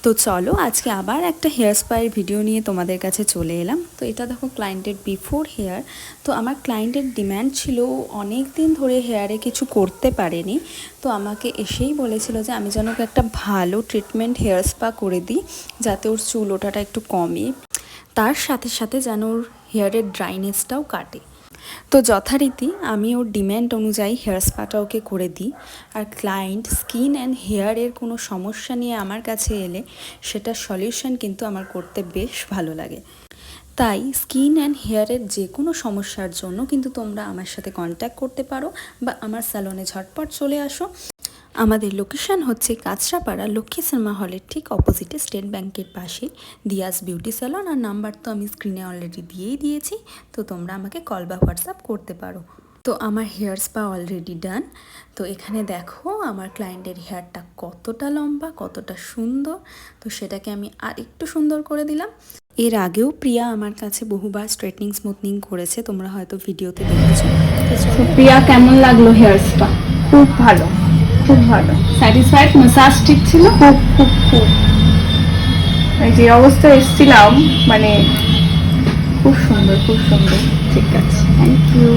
তো চলো আজকে আবার একটা হেয়ার স্পায়ের ভিডিও নিয়ে তোমাদের কাছে চলে এলাম। তো এটা দেখো ক্লায়েন্টের বিফোর হেয়ার। তো আমার ক্লায়েন্টের ডিম্যান্ড ছিল অনেক দিন ধরে হেয়ারে কিছু করতে পারেনি, তো আমাকে এসেই বলেছিল যে আমি যেন ওকে একটা ভালো ট্রিটমেন্ট হেয়ার স্পা করে দিই, যাতে ওর চুল ওঠাটা একটু কমে, তার সাথে সাথে যেন ওর হেয়ারের ড্রাইনেসটাও কাটে। তো যথারীতি আমি ওর ডিম্যান্ড অনুযায়ী হেয়ার স্পাটা ওকে করে দিই। আর ক্লায়েন্ট স্কিন অ্যান্ড হেয়ারের কোনো সমস্যা নিয়ে আমার কাছে এলে সেটার সলিউশন কিন্তু আমার করতে বেশ ভালো লাগে। তাই স্কিন অ্যান্ড হেয়ারের যে কোনো সমস্যার জন্য কিন্তু তোমরা আমার সাথে কন্ট্যাক্ট করতে পারো বা আমার স্যালনে ঝটপট চলে আসো। আমাদের লোকেশান হচ্ছে কাঁচরাপাড়া লক্ষ্মী সিনেমা হলের ঠিক অপোজিটে, স্টেট ব্যাংকের পাশে দিয়াস বিউটি স্যালন। আর নাম্বার তো আমি স্ক্রিনে অলরেডি দিয়েই দিয়েছি, তো তোমরা আমাকে কল বা হোয়াটসঅ্যাপ করতে পারো। তো আমার হেয়ার স্পা অলরেডি ডান। তো এখানে দেখো আমার ক্লায়েন্টের হেয়ারটা কতটা লম্বা, কতটা সুন্দর। তো সেটাকে আমি আর একটু সুন্দর করে দিলাম। এর আগেও প্রিয়া আমার কাছে বহুবার স্ট্রেটনিং স্মুথনিং করেছে, তোমরা হয়তো ভিডিওতে দেখেছো। তো প্রিয়া, কেমন লাগলো হেয়ার স্পা? খুব ভালো, খুব ভালো। স্যাটিসফাইড? ম্যাসাজ ঠিক ছিল? খুব খুব খুব যে অবস্থায় এসেছিলাম, মানে খুব সুন্দর, খুব সুন্দর। ঠিক আছে, থ্যাংক ইউ।